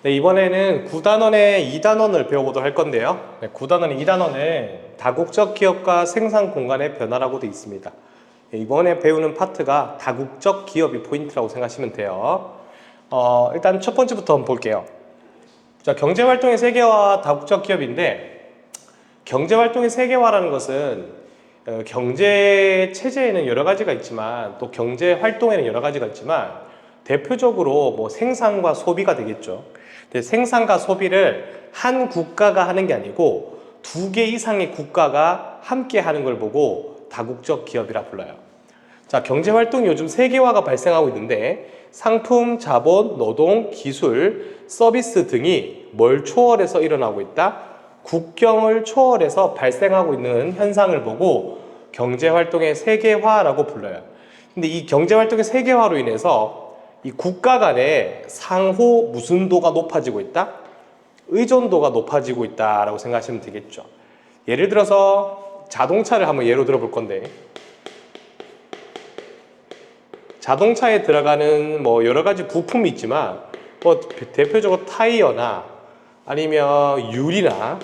네, 이번에는 9단원의 2단원을 배워보도록 할 건데요. 네, 9단원의 2단원은 다국적 기업과 생산 공간의 변화라고 되어 있습니다. 네, 이번에 배우는 파트가 다국적 기업이 포인트라고 생각하시면 돼요. 일단 첫 번째부터 한번 볼게요. 자, 경제활동의 세계화 다국적 기업인데, 경제활동의 세계화라는 것은 경제 체제에는 여러 가지가 있지만 또 경제 활동에는 여러 가지가 있지만 대표적으로 뭐 생산과 소비가 되겠죠. 근데 생산과 소비를 한 국가가 하는 게 아니고 두 개 이상의 국가가 함께 하는 걸 보고 다국적 기업이라 불러요. 자, 경제 활동이 요즘 세계화가 발생하고 있는데 상품, 자본, 노동, 기술, 서비스 등이 뭘 초월해서 일어나고 있다? 국경을 초월해서 발생하고 있는 현상을 보고 경제활동의 세계화라고 불러요. 근데 이 경제활동의 세계화로 인해서 이 국가 간의 상호 무순도가 높아지고 있다? 의존도가 높아지고 있다라고 생각하시면 되겠죠. 예를 들어서 자동차를 한번 예로 들어 볼 건데, 자동차에 들어가는 뭐 여러 가지 부품이 있지만 뭐 대표적으로 타이어나 아니면 유리나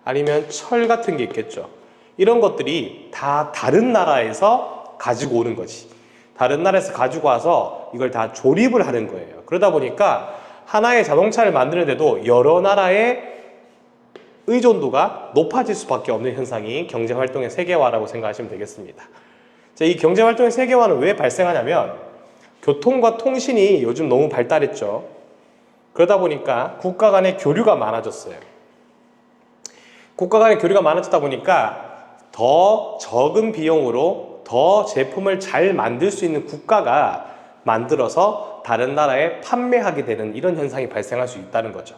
아니면 철 같은 게 있겠죠. 이런 것들이 다 다른 나라에서 가지고 오는 거지. 다른 나라에서 가지고 와서 이걸 다 조립을 하는 거예요. 그러다 보니까 하나의 자동차를 만드는데도 여러 나라의 의존도가 높아질 수밖에 없는 현상이 경제활동의 세계화라고 생각하시면 되겠습니다. 자, 이 경제활동의 세계화는 왜 발생하냐면 교통과 통신이 요즘 너무 발달했죠. 그러다 보니까 국가 간의 교류가 많아졌어요. 국가 간의 교류가 많아지다 보니까 더 적은 비용으로 더 제품을 잘 만들 수 있는 국가가 만들어서 다른 나라에 판매하게 되는 이런 현상이 발생할 수 있다는 거죠.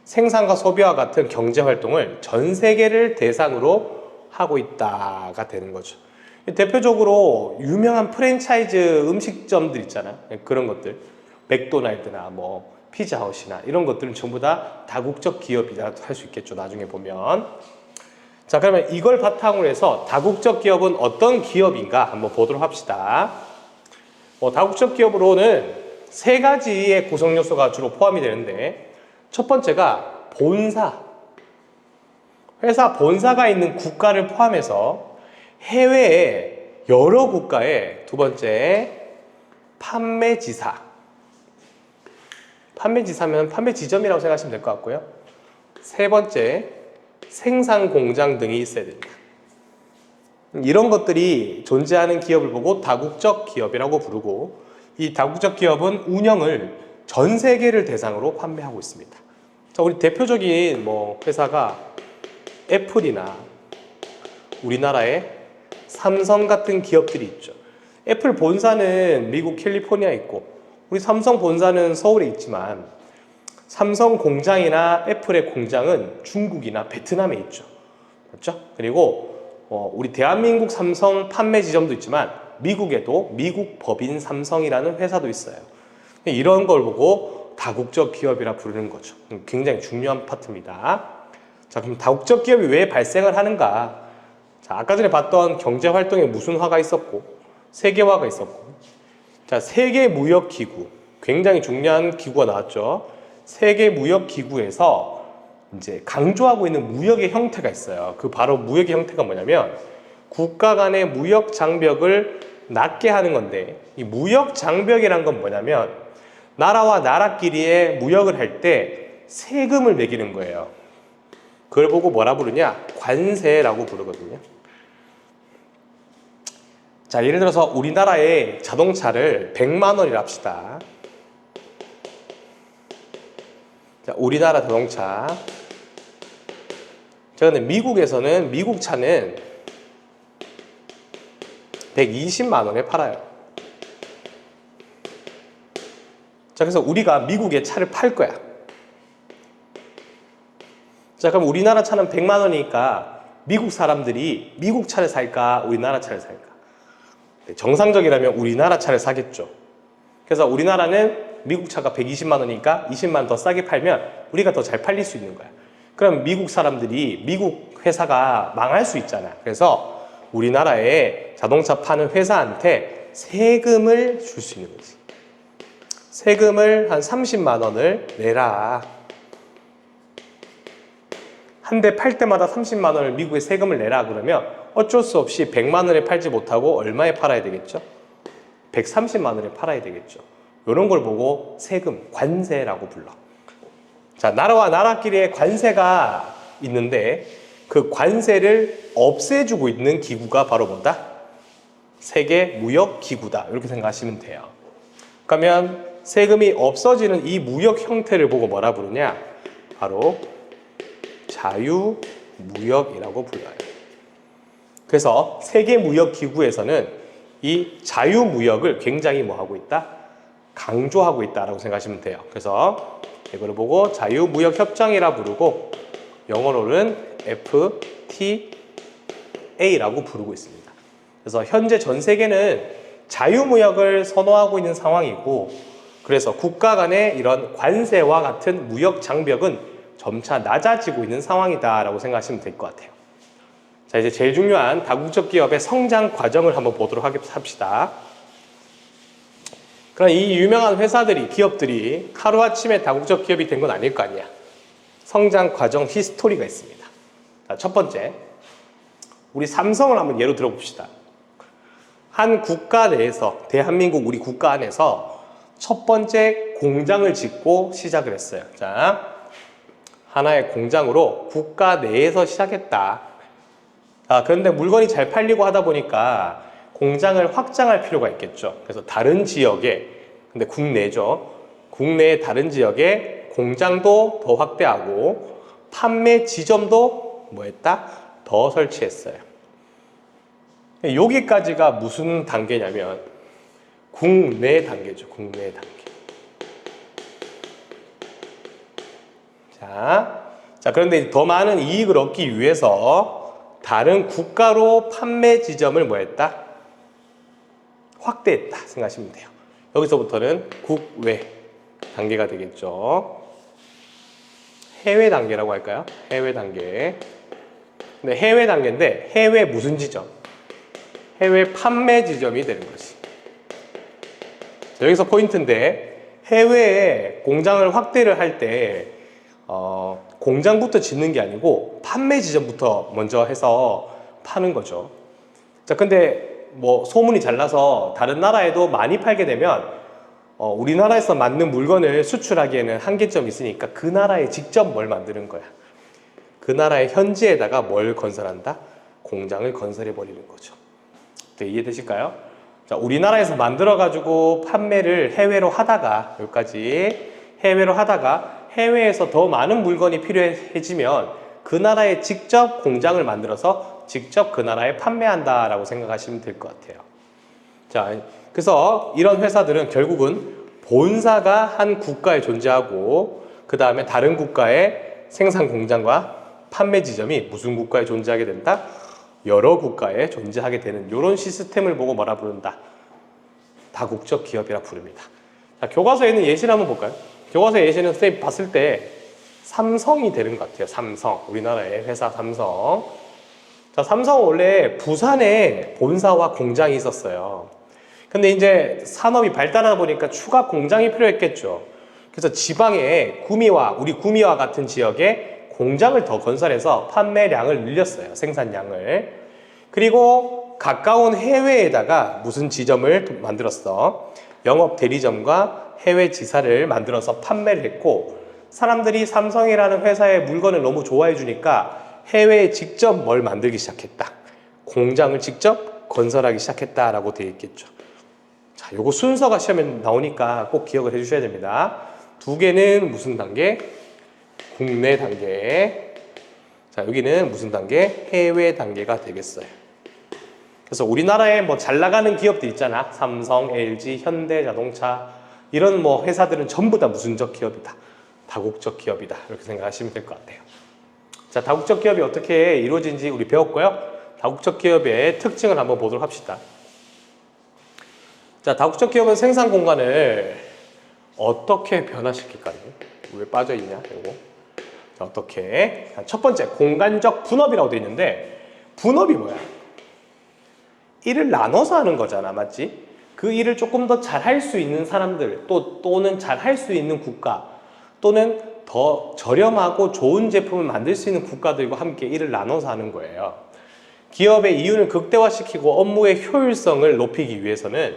생산과 소비와 같은 경제활동을 전 세계를 대상으로 하고 있다가 되는 거죠. 대표적으로 유명한 프랜차이즈 음식점들 있잖아요. 그런 것들, 맥도날드나 뭐 피자헛이나 이런 것들은 전부 다 다국적 기업이라 할 수 있겠죠. 나중에 보면. 자, 그러면 이걸 바탕으로 해서 다국적 기업은 어떤 기업인가 한번 보도록 합시다. 다국적 기업으로는 세 가지의 구성 요소가 주로 포함이 되는데, 첫 번째가 본사. 회사 본사가 있는 국가를 포함해서 해외의 여러 국가의, 두 번째 판매지사. 판매지사면 판매지점이라고 생각하시면 될 것 같고요. 세 번째 생산 공장 등이 있어야 됩니다. 이런 것들이 존재하는 기업을 보고 다국적 기업이라고 부르고, 이 다국적 기업은 운영을 전 세계를 대상으로 판매하고 있습니다. 자, 우리 대표적인 뭐 회사가 애플이나 우리나라의 삼성 같은 기업들이 있죠. 애플 본사는 미국 캘리포니아에 있고 우리 삼성 본사는 서울에 있지만 삼성 공장이나 애플의 공장은 중국이나 베트남에 있죠. 그렇죠? 그리고 우리 대한민국 삼성 판매 지점도 있지만 미국에도 미국 법인 삼성이라는 회사도 있어요. 이런 걸 보고 다국적 기업이라 부르는 거죠. 굉장히 중요한 파트입니다. 자, 그럼 다국적 기업이 왜 발생을 하는가? 자, 아까 전에 봤던 경제 활동에 무슨 화가 있었고 세계화가 있었고, 자, 세계무역기구, 굉장히 중요한 기구가 나왔죠. 세계무역기구에서 이제 강조하고 있는 무역의 형태가 있어요. 그 바로 무역의 형태가 뭐냐면 국가 간의 무역 장벽을 낮게 하는 건데, 이 무역 장벽이란 건 뭐냐면 나라와 나라끼리의 무역을 할 때 세금을 매기는 거예요. 그걸 보고 뭐라 부르냐? 관세라고 부르거든요. 자, 예를 들어서 우리나라의 자동차를 100만 원이라 합시다. 자, 우리나라 자동차. 자, 근데 미국에서는 미국 차는 120만 원에 팔아요. 자, 그래서 우리가 미국에 차를 팔 거야. 자, 그럼 우리나라 차는 100만 원이니까 미국 사람들이 미국 차를 살까? 우리나라 차를 살까? 정상적이라면 우리나라 차를 사겠죠. 그래서 우리나라는 미국 차가 120만 원이니까 20만 원 더 싸게 팔면 우리가 더 잘 팔릴 수 있는 거야. 그럼 미국 사람들이 미국 회사가 망할 수 있잖아. 그래서 우리나라에 자동차 파는 회사한테 세금을 줄 수 있는 거지. 세금을 한 30만 원을 내라. 한 대 팔 때마다 30만 원을 미국에 세금을 내라 그러면 어쩔 수 없이 100만 원에 팔지 못하고 얼마에 팔아야 되겠죠? 130만 원에 팔아야 되겠죠. 이런 걸 보고 세금, 관세라고 불러. 자, 나라와 나라끼리의 관세가 있는데 그 관세를 없애주고 있는 기구가 바로 뭐다? 세계무역기구다. 이렇게 생각하시면 돼요. 그러면 세금이 없어지는 이 무역 형태를 보고 뭐라 부르냐? 바로 자유무역이라고 불러요. 그래서 세계무역기구에서는 이 자유무역을 굉장히 뭐 하고 있다? 강조하고 있다라고 생각하시면 돼요. 그래서 이거를 보고 자유무역협정이라 부르고 영어로는 FTA라고 부르고 있습니다. 그래서 현재 전 세계는 자유무역을 선호하고 있는 상황이고 그래서 국가 간의 이런 관세와 같은 무역 장벽은 점차 낮아지고 있는 상황이다라고 생각하시면 될 것 같아요. 자, 이제 제일 중요한 다국적 기업의 성장 과정을 한번 보도록 합시다. 그럼 이 유명한 회사들이, 기업들이 하루아침에 다국적 기업이 된 건 아닐 거 아니야. 성장 과정 히스토리가 있습니다. 자, 첫 번째, 우리 삼성을 한번 예로 들어봅시다. 한 국가 내에서, 대한민국 우리 국가 안에서 첫 번째 공장을 짓고 시작을 했어요. 자, 하나의 공장으로 국가 내에서 시작했다. 그런데 물건이 잘 팔리고 하다 보니까 공장을 확장할 필요가 있겠죠. 그래서 다른 지역에, 근데 국내죠. 국내의 다른 지역에 공장도 더 확대하고 판매 지점도 뭐 했다? 더 설치했어요. 여기까지가 무슨 단계냐면 국내 단계죠. 국내 단계. 자, 그런데 더 많은 이익을 얻기 위해서 다른 국가로 판매 지점을 뭐 했다? 확대했다 생각하시면 돼요. 여기서부터는 국외 단계가 되겠죠. 해외 단계라고 할까요? 해외 단계. 근데 해외 단계인데 해외 무슨 지점? 해외 판매 지점이 되는 거지. 자, 여기서 포인트인데 해외에 공장을 확대를 할 때 공장부터 짓는 게 아니고 판매 지점부터 먼저 해서 파는 거죠. 자, 근데 뭐 소문이 잘 나서 다른 나라에도 많이 팔게 되면 우리나라에서 만든 물건을 수출하기에는 한계점이 있으니까 그 나라에 직접 뭘 만드는 거야. 그 나라의 현지에다가 뭘 건설한다? 공장을 건설해 버리는 거죠. 네, 이해되실까요? 자, 우리나라에서 만들어 가지고 판매를 해외로 하다가 여기까지 해외로 하다가 해외에서 더 많은 물건이 필요해지면 그 나라에 직접 공장을 만들어서 직접 그 나라에 판매한다라고 생각하시면 될 것 같아요. 자, 그래서 이런 회사들은 결국은 본사가 한 국가에 존재하고 그 다음에 다른 국가의 생산 공장과 판매 지점이 무슨 국가에 존재하게 된다? 여러 국가에 존재하게 되는 이런 시스템을 보고 뭐라 부른다? 다국적 기업이라 부릅니다. 자, 교과서에 있는 예시를 한번 볼까요? 교과서 예시는 선생님 봤을 때 삼성이 되는 것 같아요. 삼성. 우리나라의 회사 삼성. 자, 삼성은 원래 부산에 본사와 공장이 있었어요. 근데 이제 산업이 발달하다 보니까 추가 공장이 필요했겠죠. 그래서 지방에 우리 구미와 같은 지역에 공장을 더 건설해서 판매량을 늘렸어요. 생산량을. 그리고 가까운 해외에다가 무슨 지점을 만들었어? 영업 대리점과 해외 지사를 만들어서 판매를 했고 사람들이 삼성이라는 회사의 물건을 너무 좋아해 주니까 해외에 직접 뭘 만들기 시작했다. 공장을 직접 건설하기 시작했다라고 되어 있겠죠. 자, 요거 순서가 시험에 나오니까 꼭 기억을 해 주셔야 됩니다. 두 개는 무슨 단계? 국내 단계. 자, 여기는 무슨 단계? 해외 단계가 되겠어요. 그래서 우리나라에 뭐 잘 나가는 기업들 있잖아. 삼성, LG, 현대자동차 이런 뭐 회사들은 전부 다 무슨적 기업이다. 다국적 기업이다. 이렇게 생각하시면 될 것 같아요. 자, 다국적 기업이 어떻게 이루어진지 우리 배웠고요. 다국적 기업의 특징을 한번 보도록 합시다. 자, 다국적 기업은 생산 공간을 어떻게 변화시킬까요? 왜 빠져있냐, 이거. 자, 어떻게. 자, 첫 번째, 공간적 분업이라고 되어 있는데, 분업이 뭐야? 일을 나눠서 하는 거잖아, 맞지? 그 일을 조금 더 잘 할 수 있는 사람들, 또는 잘 할 수 있는 국가, 또는 더 저렴하고 좋은 제품을 만들 수 있는 국가들과 함께 일을 나눠서 하는 거예요. 기업의 이윤을 극대화시키고 업무의 효율성을 높이기 위해서는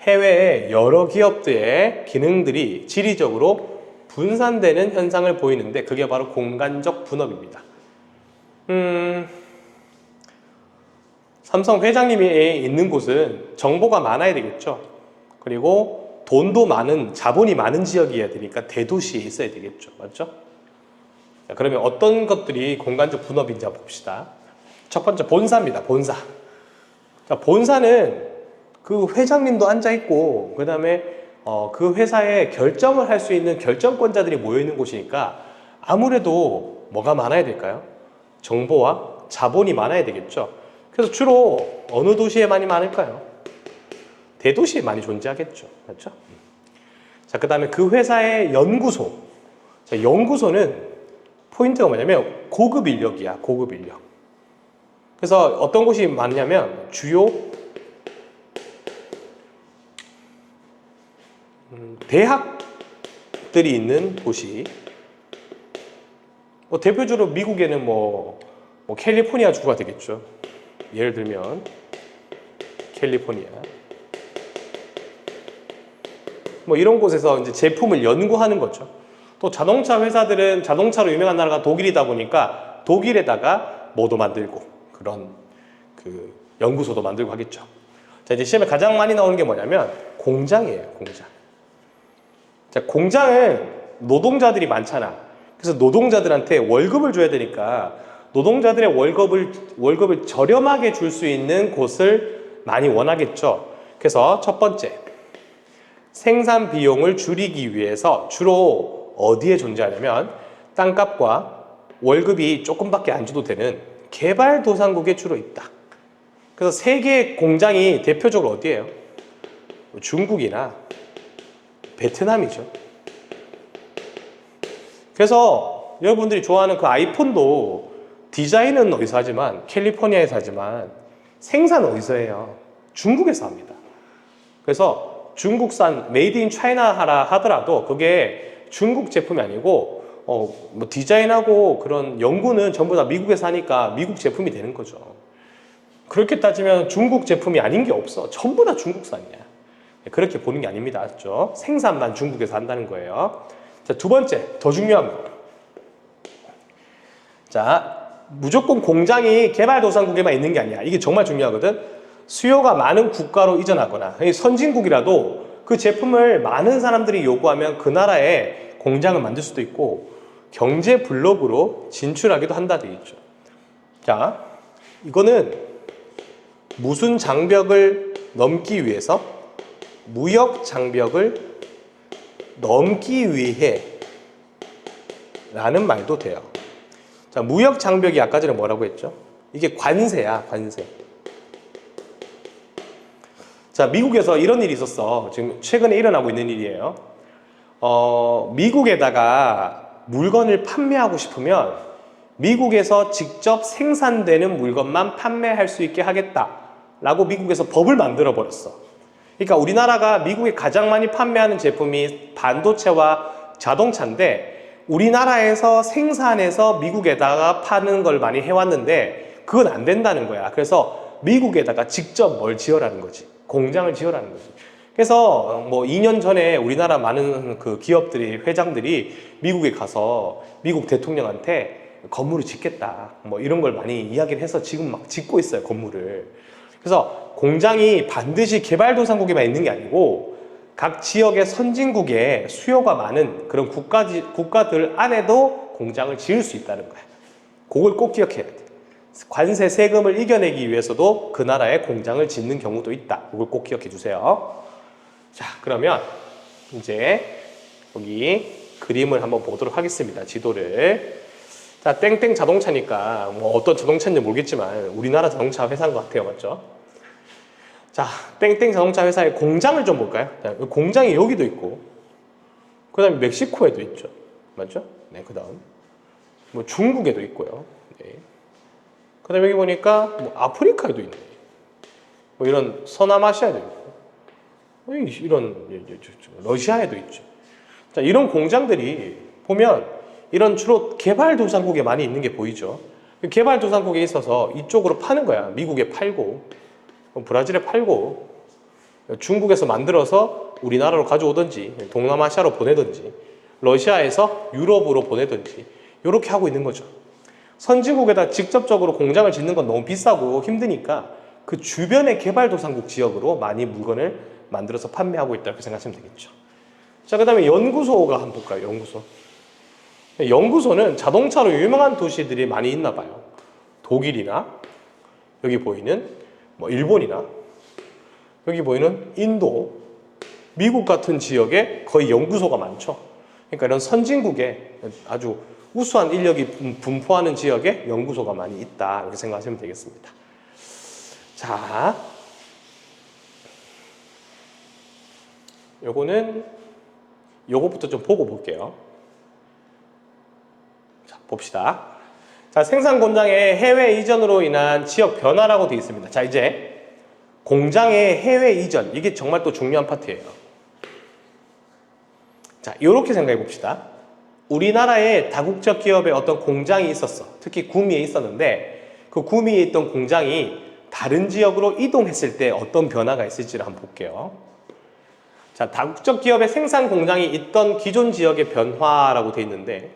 해외의 여러 기업들의 기능들이 지리적으로 분산되는 현상을 보이는데 그게 바로 공간적 분업입니다. 삼성 회장님이 있는 곳은 정보가 많아야 되겠죠. 그리고 돈도 많은, 자본이 많은 지역이어야 되니까 대도시에 있어야 되겠죠. 맞죠? 자, 그러면 어떤 것들이 공간적 분업인지 한번 봅시다. 첫 번째, 본사입니다. 본사. 자, 본사는 그 회장님도 앉아있고, 그 다음에 그 회사에 결정을 할 수 있는 결정권자들이 모여있는 곳이니까 아무래도 뭐가 많아야 될까요? 정보와 자본이 많아야 되겠죠. 그래서 주로 어느 도시에 많이 많을까요? 대도시에 많이 존재하겠죠. 맞죠? 자, 그 다음에 그 회사의 연구소. 자, 연구소는 포인트가 뭐냐면 고급 인력이야. 고급 인력. 그래서 어떤 곳이 많냐면 주요 대학들이 있는 곳이, 뭐 대표적으로 미국에는 뭐 캘리포니아 주가 되겠죠. 예를 들면 캘리포니아, 뭐 이런 곳에서 이제 제품을 연구하는 거죠. 또 자동차 회사들은 자동차로 유명한 나라가 독일이다 보니까 독일에다가 뭐도 만들고 그런 그 연구소도 만들고 하겠죠. 자, 이제 시험에 가장 많이 나오는 게 뭐냐면 공장이에요. 공장. 자, 공장은 노동자들이 많잖아. 그래서 노동자들한테 월급을 줘야 되니까 노동자들의 월급을 저렴하게 줄 수 있는 곳을 많이 원하겠죠. 그래서 첫 번째, 생산 비용을 줄이기 위해서 주로 어디에 존재하냐면 땅값과 월급이 조금밖에 안 줘도 되는 개발도상국에 주로 있다. 그래서 세계 공장이 대표적으로 어디예요? 중국이나 베트남이죠. 그래서 여러분들이 좋아하는 그 아이폰도 디자인은 어디서 하지만 캘리포니아에서 하지만 생산은 어디서 해요? 중국에서 합니다. 그래서 중국산 메이드 인 차이나 하라 하더라도 그게 중국 제품이 아니고 뭐 디자인하고 그런 연구는 전부 다 미국에서 하니까 미국 제품이 되는 거죠. 그렇게 따지면 중국 제품이 아닌 게 없어. 전부 다 중국산이야. 그렇게 보는 게 아닙니다. 아시죠? 생산만 중국에서 한다는 거예요. 자, 두 번째, 더 중요한 거. 자, 무조건 공장이 개발도상국에만 있는 게 아니야. 이게 정말 중요하거든. 수요가 많은 국가로 이전하거나 선진국이라도 그 제품을 많은 사람들이 요구하면 그 나라에 공장을 만들 수도 있고 경제 블록으로 진출하기도 한다 되어 있죠. 자, 이거는 무슨 장벽을 넘기 위해서 무역 장벽을 넘기 위해 라는 말도 돼요. 자, 무역 장벽이 아까 전에 뭐라고 했죠? 이게 관세야, 관세. 자, 미국에서 이런 일이 있었어. 지금 최근에 일어나고 있는 일이에요. 미국에다가 물건을 판매하고 싶으면 미국에서 직접 생산되는 물건만 판매할 수 있게 하겠다라고 미국에서 법을 만들어 버렸어. 그러니까 우리나라가 미국에 가장 많이 판매하는 제품이 반도체와 자동차인데 우리나라에서 생산해서 미국에다가 파는 걸 많이 해왔는데 그건 안 된다는 거야. 그래서 미국에다가 직접 뭘 지어라는 거지. 공장을 지어라는 거지. 그래서 뭐 2년 전에 우리나라 많은 그 기업들이, 회장들이 미국에 가서 미국 대통령한테 건물을 짓겠다, 뭐 이런 걸 많이 이야기를 해서 지금 막 짓고 있어요, 건물을. 그래서 공장이 반드시 개발도상국에만 있는 게 아니고 각 지역의 선진국에 수요가 많은 그런 국가들 안에도 공장을 지을 수 있다는 거야. 그걸 꼭 기억해야 돼. 관세 세금을 이겨내기 위해서도 그 나라에 공장을 짓는 경우도 있다. 그걸 꼭 기억해 주세요. 자, 그러면 이제 여기 그림을 한번 보도록 하겠습니다. 지도를. 자, 땡땡 자동차니까 뭐 어떤 자동차인지 모르겠지만 우리나라 자동차 회사인 것 같아요. 맞죠? 자, 땡땡 자동차 회사의 공장을 좀 볼까요? 자, 공장이 여기도 있고 그 다음에 멕시코에도 있죠. 맞죠? 네, 그 다음 뭐 중국에도 있고요. 네. 그 다음에 여기 보니까 뭐 아프리카에도 있네. 뭐 이런 서남아시아에도 있고 이런 러시아에도 있죠. 자, 이런 공장들이 보면 이런 주로 개발도상국에 많이 있는 게 보이죠. 개발도상국에 있어서 이쪽으로 파는 거야. 미국에 팔고, 브라질에 팔고, 중국에서 만들어서 우리나라로 가져오든지, 동남아시아로 보내든지, 러시아에서 유럽으로 보내든지, 이렇게 하고 있는 거죠. 선진국에다 직접적으로 공장을 짓는 건 너무 비싸고 힘드니까 그 주변의 개발도상국 지역으로 많이 물건을 만들어서 판매하고 있다, 이렇게 생각하시면 되겠죠. 자, 그 다음에 연구소가 한번 볼까요? 연구소. 연구소는 자동차로 유명한 도시들이 많이 있나 봐요. 독일이나 여기 보이는 뭐 일본이나 여기 보이는 인도, 미국 같은 지역에 거의 연구소가 많죠. 그러니까 이런 선진국에 아주 우수한 인력이 분포하는 지역에 연구소가 많이 있다, 이렇게 생각하시면 되겠습니다. 자, 요거부터 좀 보고 볼게요. 자, 봅시다. 자, 생산 공장의 해외 이전으로 인한 지역 변화라고 되어 있습니다. 자, 이제 공장의 해외 이전, 이게 정말 또 중요한 파트예요. 자, 이렇게 생각해 봅시다. 우리나라에 다국적 기업의 어떤 공장이 있었어. 특히 구미에 있었는데 그 구미에 있던 공장이 다른 지역으로 이동했을 때 어떤 변화가 있을지를 한번 볼게요. 자, 다국적 기업의 생산 공장이 있던 기존 지역의 변화라고 되어 있는데,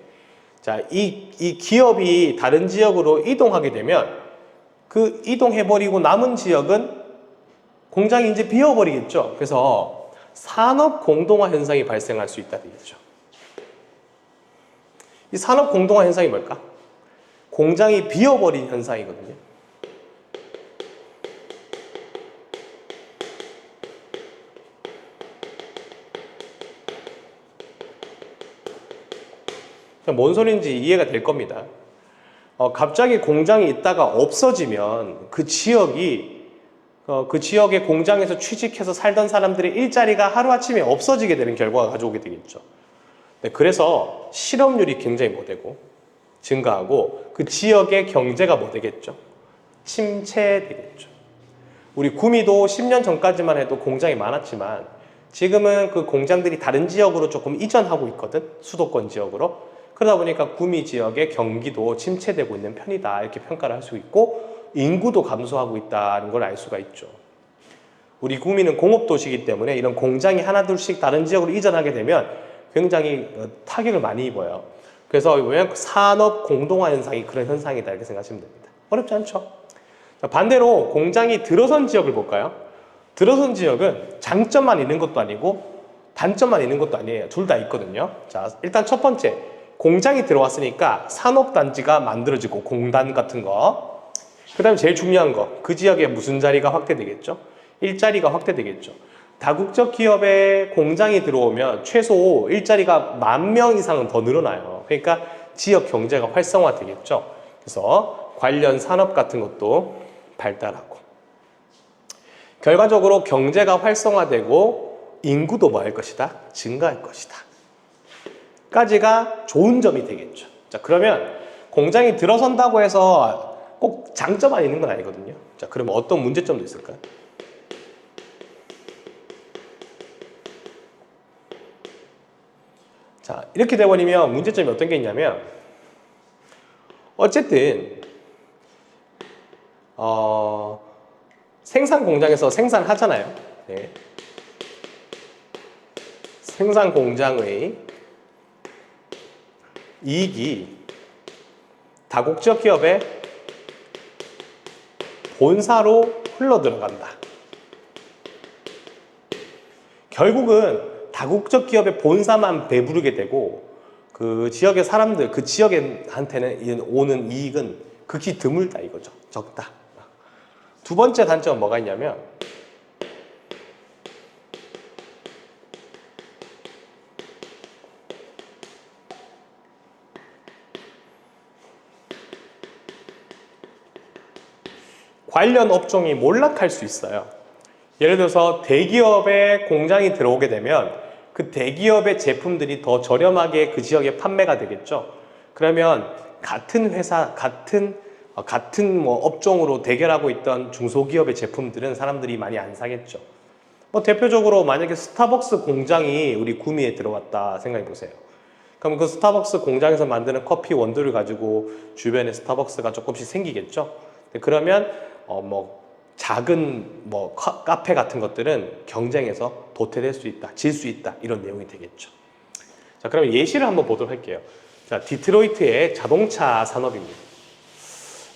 자, 이 기업이 다른 지역으로 이동하게 되면 그 이동해버리고 남은 지역은 공장이 이제 비어버리겠죠. 그래서 산업 공동화 현상이 발생할 수 있다 되겠죠. 이 산업 공동화 현상이 뭘까? 공장이 비어버린 현상이거든요. 뭔 소리인지 이해가 될 겁니다. 갑자기 공장이 있다가 없어지면 그 지역이 그 지역의 공장에서 취직해서 살던 사람들의 일자리가 하루아침에 없어지게 되는 결과가 가져오게 되겠죠. 네, 그래서 실업률이 굉장히 못되고 증가하고 그 지역의 경제가 못되겠죠. 침체되겠죠. 우리 구미도 10년 전까지만 해도 공장이 많았지만 지금은 그 공장들이 다른 지역으로 조금 이전하고 있거든. 수도권 지역으로. 그러다 보니까 구미 지역의 경기도 침체되고 있는 편이다, 이렇게 평가를 할 수 있고 인구도 감소하고 있다는 걸 알 수가 있죠. 우리 구미는 공업도시이기 때문에 이런 공장이 하나둘씩 다른 지역으로 이전하게 되면 굉장히 타격을 많이 입어요. 그래서 산업 공동화 현상이 그런 현상이다, 이렇게 생각하시면 됩니다. 어렵지 않죠? 반대로 공장이 들어선 지역을 볼까요? 들어선 지역은 장점만 있는 것도 아니고 단점만 있는 것도 아니에요. 둘 다 있거든요. 자, 일단 첫 번째, 공장이 들어왔으니까 산업단지가 만들어지고 공단 같은 거. 그 다음에 제일 중요한 거, 그 지역에 무슨 자리가 확대되겠죠? 일자리가 확대되겠죠. 다국적 기업에 공장이 들어오면 최소 일자리가 10,000명 이상은 더 늘어나요. 그러니까 지역 경제가 활성화되겠죠. 그래서 관련 산업 같은 것도 발달하고, 결과적으로 경제가 활성화되고 인구도 뭐 할 것이다? 증가할 것이다. 까지가 좋은 점이 되겠죠. 자, 그러면 공장이 들어선다고 해서 꼭 장점만 있는 건 아니거든요. 자, 그러면 어떤 문제점도 있을까요? 자, 이렇게 돼버리면 문제점이 어떤 게 있냐면, 어쨌든 생산 공장에서 생산하잖아요. 네. 생산 공장의 이익이 다국적 기업의 본사로 흘러 들어간다. 결국은 다국적 기업의 본사만 배부르게 되고 그 지역의 사람들, 그 지역한테는 오는 이익은 극히 드물다 이거죠. 적다. 두 번째 단점은 뭐가 있냐면, 관련 업종이 몰락할 수 있어요. 예를 들어서 대기업의 공장이 들어오게 되면 그 대기업의 제품들이 더 저렴하게 그 지역에 판매가 되겠죠. 그러면 같은 회사, 같은 뭐 업종으로 대결하고 있던 중소기업의 제품들은 사람들이 많이 안 사겠죠. 뭐 대표적으로 만약에 스타벅스 공장이 우리 구미에 들어왔다 생각해 보세요. 그럼 그 스타벅스 공장에서 만드는 커피 원두를 가지고 주변에 스타벅스가 조금씩 생기겠죠. 그러면 뭐 작은 뭐 카페 같은 것들은 경쟁에서 도태될 수 있다, 질 수 있다, 이런 내용이 되겠죠. 자, 그럼 예시를 한번 보도록 할게요. 자, 디트로이트의 자동차 산업입니다.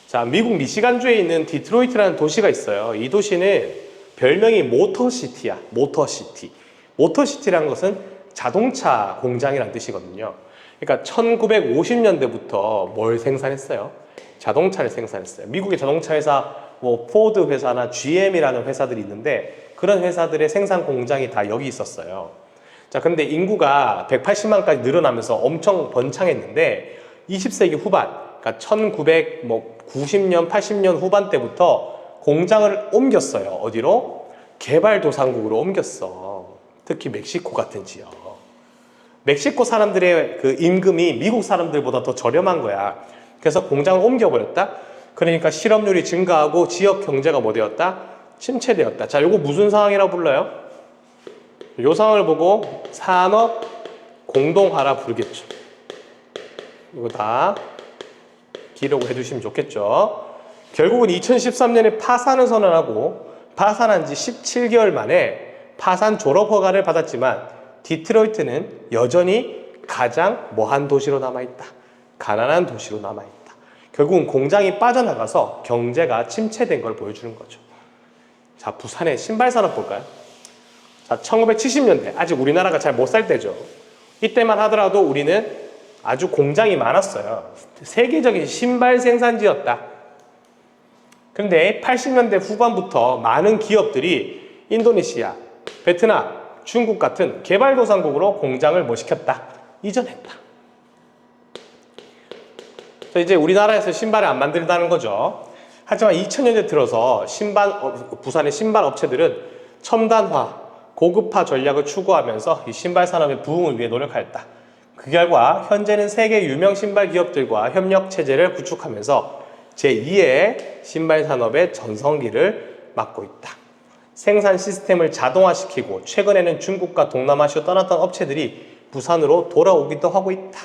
자, 미국 미시간주에 있는 디트로이트라는 도시가 있어요. 이 도시는 별명이 모터시티야. 모터시티. 모터시티라는 것은 자동차 공장이라는 뜻이거든요. 그러니까 1950년대부터 뭘 생산했어요? 자동차를 생산했어요. 미국의 자동차 회사, 뭐 포드 회사나 GM이라는 회사들이 있는데 그런 회사들의 생산 공장이 다 여기 있었어요. 자, 근데 인구가 180만까지 늘어나면서 엄청 번창했는데 20세기 후반, 그러니까 1990년, 80년 후반 때부터 공장을 옮겼어요. 어디로? 개발도상국으로 옮겼어. 특히 멕시코 같은 지역. 멕시코 사람들의 그 임금이 미국 사람들보다 더 저렴한 거야. 그래서 공장을 옮겨버렸다. 그러니까 실업률이 증가하고 지역 경제가 뭐 되었다? 침체되었다. 자, 이거 무슨 상황이라고 불러요? 이 상황을 보고 산업 공동화라 부르겠죠. 이거 다 기록을 해두시면 좋겠죠. 결국은 2013년에 파산을 선언하고 파산한 지 17개월 만에 파산 졸업 허가를 받았지만 디트로이트는 여전히 가장 뭐한 도시로 남아있다. 가난한 도시로 남아있다. 결국은 공장이 빠져나가서 경제가 침체된 걸 보여주는 거죠. 자, 부산의 신발 산업 볼까요? 자, 1970년대, 아직 우리나라가 잘 못 살 때죠. 이때만 하더라도 우리는 아주 공장이 많았어요. 세계적인 신발 생산지였다. 그런데 80년대 후반부터 많은 기업들이 인도네시아, 베트남, 중국 같은 개발도상국으로 공장을 뭐 시켰다? 이전했다. 그래서 이제 우리나라에서 신발을 안 만든다는 거죠. 하지만 2000년대 들어서 부산의 신발 업체들은 첨단화, 고급화 전략을 추구하면서 이 신발 산업의 부흥을 위해 노력하였다. 그 결과 현재는 세계 유명 신발 기업들과 협력 체제를 구축하면서 제2의 신발 산업의 전성기를 맞고 있다. 생산 시스템을 자동화시키고 최근에는 중국과 동남아시아 떠났던 업체들이 부산으로 돌아오기도 하고 있다.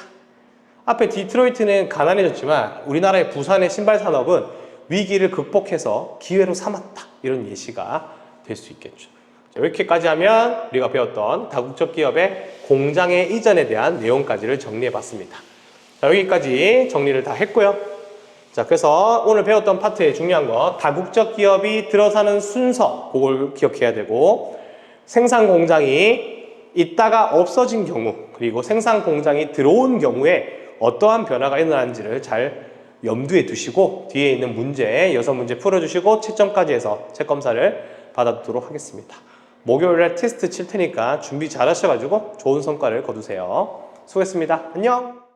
앞에 디트로이트는 가난해졌지만 우리나라의 부산의 신발 산업은 위기를 극복해서 기회로 삼았다. 이런 예시가 될 수 있겠죠. 자, 이렇게까지 하면 우리가 배웠던 다국적 기업의 공장의 이전에 대한 내용까지를 정리해 봤습니다. 자, 여기까지 정리를 다 했고요. 자, 그래서 오늘 배웠던 파트의 중요한 거, 다국적 기업이 들어서는 순서, 그걸 기억해야 되고, 생산 공장이 있다가 없어진 경우, 그리고 생산 공장이 들어온 경우에 어떠한 변화가 일어나는지를 잘 염두에 두시고, 뒤에 있는 문제, 6문제 풀어주시고, 채점까지 해서 책검사를 받아두도록 하겠습니다. 목요일에 테스트 칠 테니까 준비 잘 하셔가지고 좋은 성과를 거두세요. 수고했습니다. 안녕!